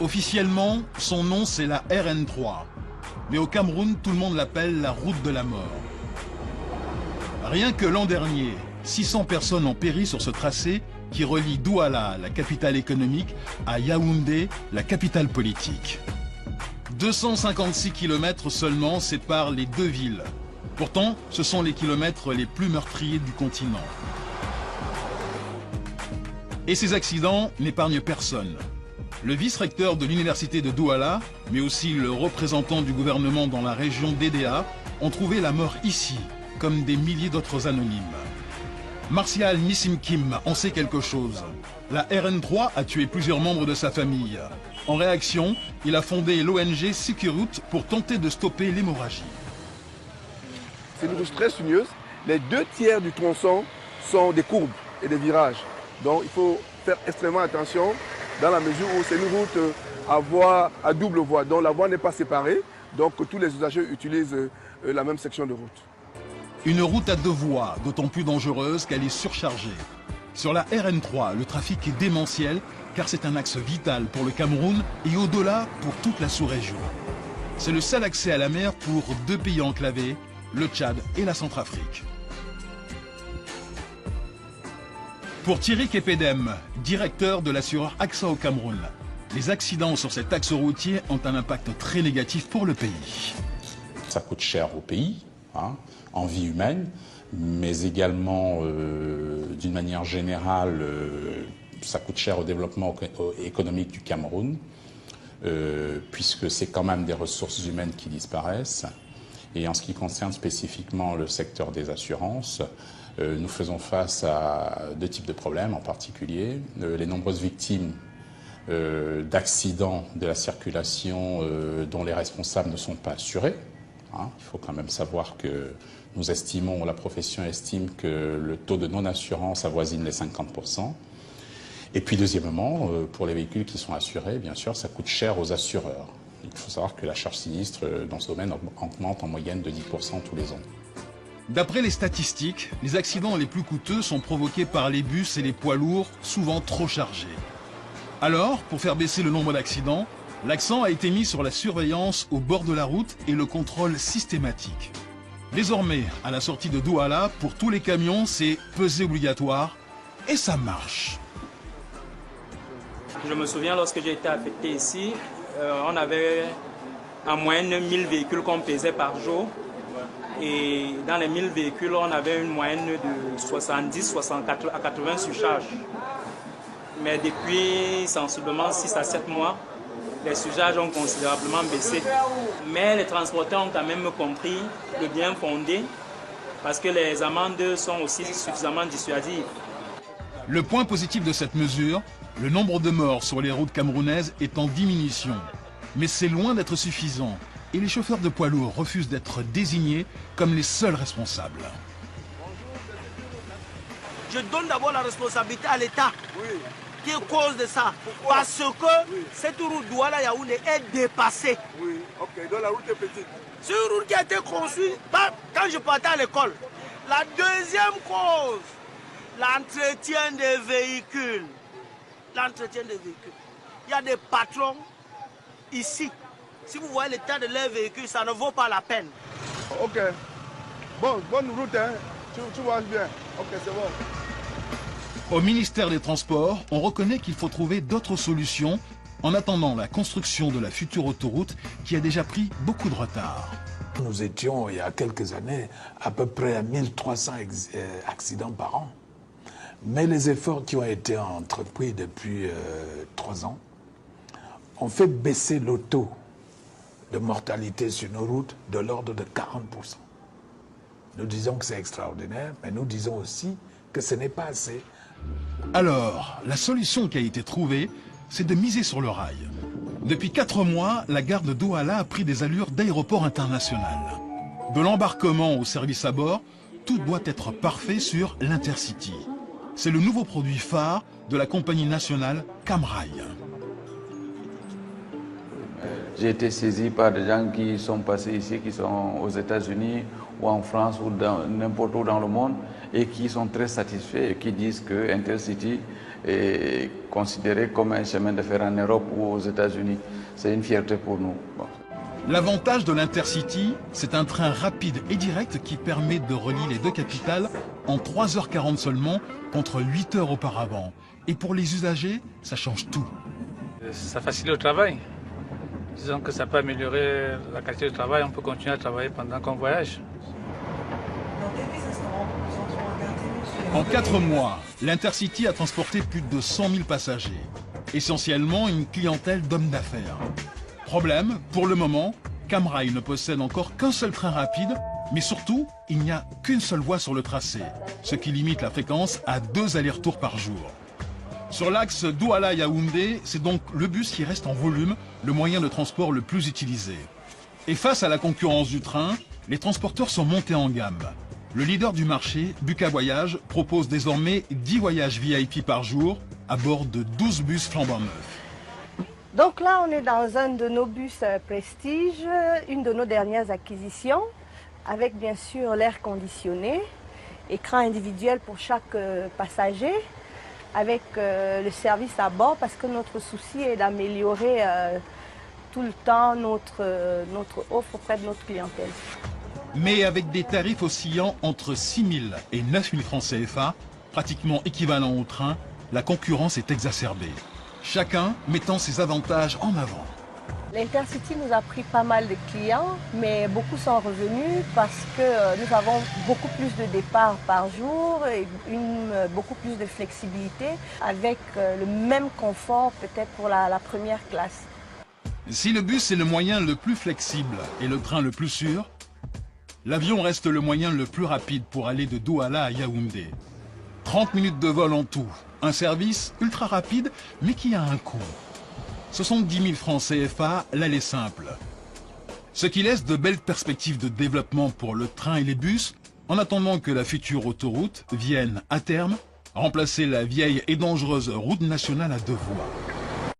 Officiellement, son nom c'est la RN3. Mais au Cameroun, tout le monde l'appelle la route de la mort. Rien que l'an dernier, 600 personnes ont péri sur ce tracé qui relie Douala, la capitale économique, à Yaoundé, la capitale politique. 256 km seulement séparent les deux villes. Pourtant, ce sont les kilomètres les plus meurtriers du continent. Et ces accidents n'épargnent personne. Le vice-recteur de l'université de Douala, mais aussi le représentant du gouvernement dans la région d'Edea, ont trouvé la mort ici, comme des milliers d'autres anonymes. Martial Nissim Kim en sait quelque chose. La RN3 a tué plusieurs membres de sa famille. En réaction, il a fondé l'ONG Sécurite pour tenter de stopper l'hémorragie. C'est une route très sinueuse. Les 2/3 du tronçon sont des courbes et des virages. Donc il faut faire extrêmement attention dans la mesure où c'est une route à double voie. Donc la voie n'est pas séparée. Donc tous les usagers utilisent la même section de route. Une route à deux voies, d'autant plus dangereuse qu'elle est surchargée. Sur la RN3, le trafic est démentiel car c'est un axe vital pour le Cameroun et au-delà pour toute la sous-région. C'est le seul accès à la mer pour deux pays enclavés, le Tchad et la Centrafrique. Pour Thierry Kepedem, directeur de l'assureur AXA au Cameroun, les accidents sur cet axe routier ont un impact très négatif pour le pays. Ça coûte cher au pays, en vie humaine, mais également, d'une manière générale, ça coûte cher au développement économique du Cameroun, puisque c'est quand même des ressources humaines qui disparaissent. Et en ce qui concerne spécifiquement le secteur des assurances, nous faisons face à deux types de problèmes en particulier. Les nombreuses victimes d'accidents de la circulation dont les responsables ne sont pas assurés. Il faut quand même savoir que nous estimons, la profession estime que le taux de non-assurance avoisine les 50%. Et puis deuxièmement, pour les véhicules qui sont assurés, bien sûr, ça coûte cher aux assureurs. Il faut savoir que la charge sinistre dans ce domaine augmente en moyenne de 10% tous les ans. D'après les statistiques, les accidents les plus coûteux sont provoqués par les bus et les poids lourds, souvent trop chargés. Alors, pour faire baisser le nombre d'accidents, l'accent a été mis sur la surveillance au bord de la route et le contrôle systématique. Désormais, à la sortie de Douala, pour tous les camions, c'est pesée obligatoire et ça marche. Je me souviens, lorsque j'ai été affecté ici, on avait en moyenne 1000 véhicules qu'on pesait par jour. Et dans les 1000 véhicules, on avait une moyenne de 70, 64 à 80 surcharges. Mais depuis sensiblement 6 à 7 mois, les surcharges ont considérablement baissé. Mais les transporteurs ont quand même compris le bien fondé parce que les amendes sont aussi suffisamment dissuasives. Le point positif de cette mesure, le nombre de morts sur les routes camerounaises est en diminution. Mais c'est loin d'être suffisant. Et les chauffeurs de poids lourds refusent d'être désignés comme les seuls responsables. Je donne d'abord la responsabilité à l'État qui est cause de ça. Pourquoi? Parce que cette route Douala-Yaoundé est dépassée. Oui, ok, donc la route est petite. C'est une route qui a été conçue quand je partais à l'école. La deuxième cause, l'entretien des véhicules. L'entretien des véhicules. Il y a des patrons ici. Si vous voyez l'état de leurs véhicules, ça ne vaut pas la peine. Ok. Bon, bonne route, hein. Tu vois bien. Ok, c'est bon. Au ministère des Transports, on reconnaît qu'il faut trouver d'autres solutions en attendant la construction de la future autoroute qui a déjà pris beaucoup de retard. Nous étions, il y a quelques années, à peu près à 1300 accidents par an. Mais les efforts qui ont été entrepris depuis 3 ans ont fait baisser le taux de mortalité sur nos routes de l'ordre de 40%. Nous disons que c'est extraordinaire, mais nous disons aussi que ce n'est pas assez. Alors, la solution qui a été trouvée, c'est de miser sur le rail. Depuis 4 mois, la gare de Douala a pris des allures d'aéroport international. De l'embarquement au service à bord, tout doit être parfait sur l'Intercity. C'est le nouveau produit phare de la compagnie nationale Camrail. J'ai été saisi par des gens qui sont passés ici, qui sont aux États-Unis ou en France ou n'importe où dans le monde et qui sont très satisfaits et qui disent que Intercity est considéré comme un chemin de fer en Europe ou aux États-Unis. C'est une fierté pour nous. Bon. L'avantage de l'Intercity, c'est un train rapide et direct qui permet de relier les deux capitales en 3h40 seulement contre 8 heures auparavant. Et pour les usagers, ça change tout. Ça facilite le travail. Disons que ça peut améliorer la qualité du travail. On peut continuer à travailler pendant qu'on voyage. En 4 mois, l'Intercity a transporté plus de 100 000 passagers. Essentiellement une clientèle d'hommes d'affaires. Problème, pour le moment, Camrail ne possède encore qu'un seul train rapide, mais surtout, il n'y a qu'une seule voie sur le tracé, ce qui limite la fréquence à 2 allers-retours par jour. Sur l'axe Douala-Yaoundé, c'est donc le bus qui reste en volume le moyen de transport le plus utilisé. Et face à la concurrence du train, les transporteurs sont montés en gamme. Le leader du marché, Buka Voyage, propose désormais 10 voyages VIP par jour à bord de 12 bus flambant neufs. Donc là, on est dans un de nos bus Prestige, une de nos dernières acquisitions, avec bien sûr l'air conditionné, écran individuel pour chaque passager, avec le service à bord, parce que notre souci est d'améliorer tout le temps notre offre auprès de notre clientèle. Mais avec des tarifs oscillant entre 6 000 et 9 000 francs CFA, pratiquement équivalents au train, la concurrence est exacerbée. Chacun mettant ses avantages en avant. L'Intercity nous a pris pas mal de clients, mais beaucoup sont revenus parce que nous avons beaucoup plus de départs par jour et beaucoup plus de flexibilité avec le même confort peut-être pour la première classe. Si le bus est le moyen le plus flexible et le train le plus sûr, l'avion reste le moyen le plus rapide pour aller de Douala à Yaoundé. 30 minutes de vol en tout. Un service ultra rapide, mais qui a un coût. 70 000 francs CFA, l'aller simple. Ce qui laisse de belles perspectives de développement pour le train et les bus, en attendant que la future autoroute vienne, à terme, remplacer la vieille et dangereuse route nationale à 2 voies.